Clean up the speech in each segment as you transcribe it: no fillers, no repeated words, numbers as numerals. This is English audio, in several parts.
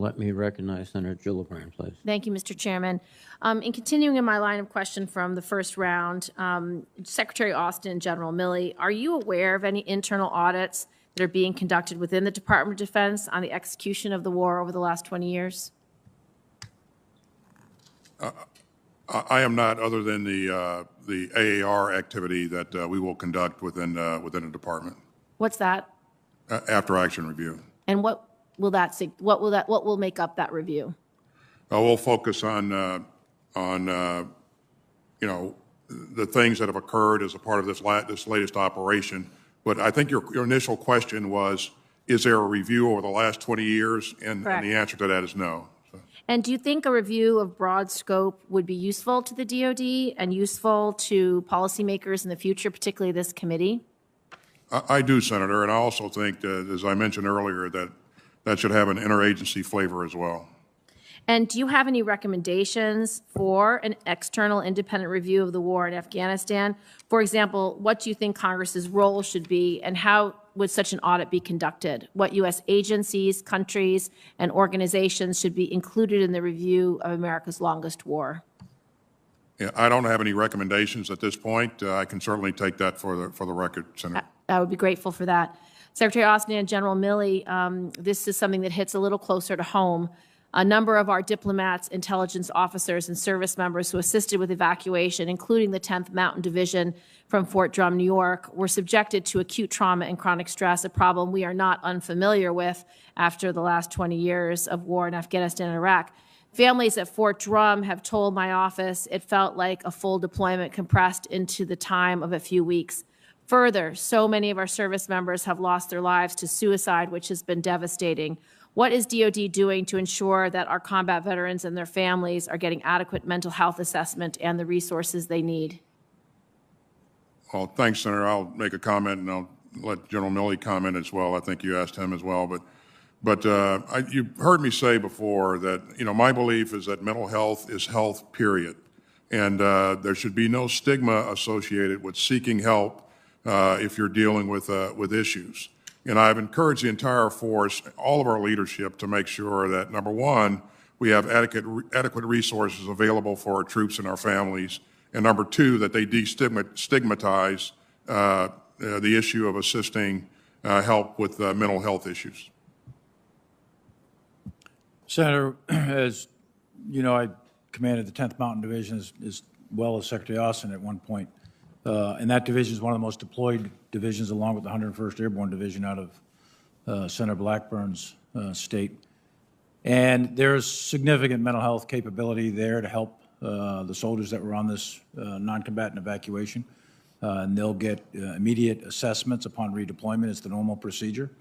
Let me recognize Senator Gillibrand, please. Thank you, Mr. Chairman. In continuing in my line of question from the first round, Secretary Austin and General Milley, are you aware of any internal audits that are being conducted within the Department of Defense on the execution of the war over the last 20 years? I am not, other than the AAR activity that we will conduct within the department. What's that? After action review. And what will make up that review? We'll focus on you know, the things that have occurred as a part of this latest operation. But I think your initial question was, is there a review over the last 20 years? And the answer to that is no. So. And do you think a review of broad scope would be useful to the DoD and useful to policymakers in the future, particularly this committee? I do, Senator, and I also think, as I mentioned earlier, that should have an interagency flavor as well. And do you have any recommendations for an external independent review of the war in Afghanistan? For example, what do you think Congress's role should be, and how would such an audit be conducted? What U.S. agencies, countries, and organizations should be included in the review of America's longest war? Yeah, I don't have any recommendations at this point. I can certainly take that for the record, Senator. I would be grateful for that. Secretary Austin and General Milley, this is something that hits a little closer to home. A number of our diplomats, intelligence officers, and service members who assisted with evacuation, including the 10th Mountain Division from Fort Drum, New York, were subjected to acute trauma and chronic stress, a problem we are not unfamiliar with after the last 20 years of war in Afghanistan and Iraq. Families at Fort Drum have told my office it felt like a full deployment compressed into the time of a few weeks. Further, so many of our service members have lost their lives to suicide, which has been devastating. What is DoD doing to ensure that our combat veterans and their families are getting adequate mental health assessment and the resources they need? Well, thanks, Senator. I'll make a comment, and I'll let General Milley comment as well. I think you asked him as well. But you heard me say before that, you know, my belief is that mental health is health, period. And there should be no stigma associated with seeking help if you're dealing with issues. And I've encouraged the entire force, all of our leadership, to make sure that, number one, we have adequate resources available for our troops and our families, and number two, that they destigmatize the issue of assisting help with mental health issues. Senator, as you know, I commanded the 10th Mountain Division as well as Secretary Austin at one point. And that division is one of the most deployed divisions, along with the 101st Airborne Division out of Senator Blackburn's state. And there's significant mental health capability there to help the soldiers that were on this non-combatant evacuation. And they'll get immediate assessments upon redeployment. It's the normal procedure.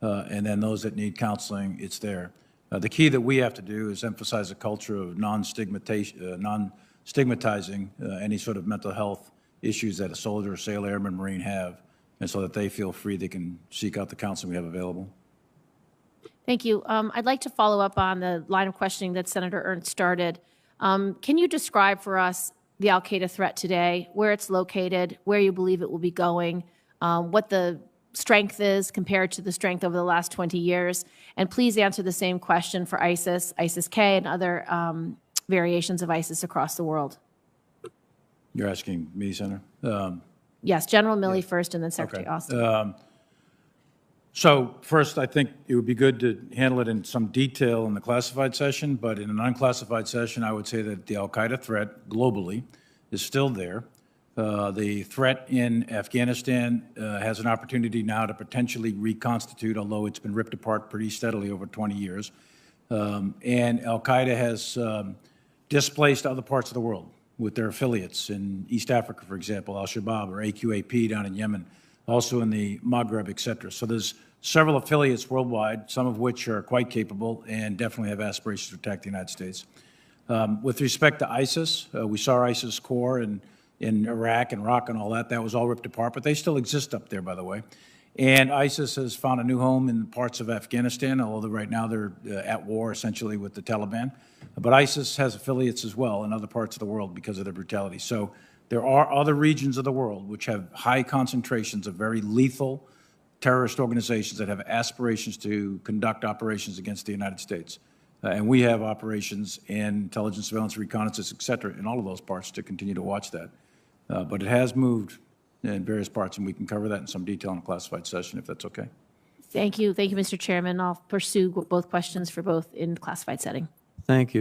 And then those that need counseling, it's there. The key that we have to do is emphasize a culture of non-stigmatizing any sort of mental health issues that a soldier, sailor, airman, Marine have, and so that they feel free, they can seek out the counseling we have available. Thank you. I'd like to follow up on the line of questioning that Senator Ernst started. Can you describe for us the al-Qaeda threat today, where it's located, where you believe it will be going, what the strength is compared to the strength over the last 20 years? And please answer the same question for ISIS, ISIS-K, and other variations of ISIS across the world. You're asking me, Senator? Yes, General Milley first, and then Secretary Austin. So first, I think it would be good to handle it in some detail in the classified session, but in an unclassified session, I would say that the al-Qaeda threat globally is still there. The threat in Afghanistan has an opportunity now to potentially reconstitute, although it's been ripped apart pretty steadily over 20 years. And al-Qaeda has displaced other parts of the world with their affiliates in East Africa, for example, Al-Shabaab or AQAP down in Yemen, also in the Maghreb, et cetera. So there's several affiliates worldwide, some of which are quite capable and definitely have aspirations to attack the United States. With respect to ISIS, we saw ISIS core in Iraq and Iraq and all that. That was all ripped apart, but they still exist up there, by the way. And ISIS has found a new home in parts of Afghanistan, although right now they're at war essentially with the Taliban. But ISIS has affiliates as well in other parts of the world because of their brutality. So there are other regions of the world which have high concentrations of very lethal terrorist organizations that have aspirations to conduct operations against the United States. And we have operations and intelligence, surveillance, reconnaissance, et cetera, in all of those parts to continue to watch that. But it has moved in various parts, and we can cover that in some detail in a classified session, if that's okay. Thank you, Mr. Chairman. I'll pursue both questions for both in classified setting. Thank you.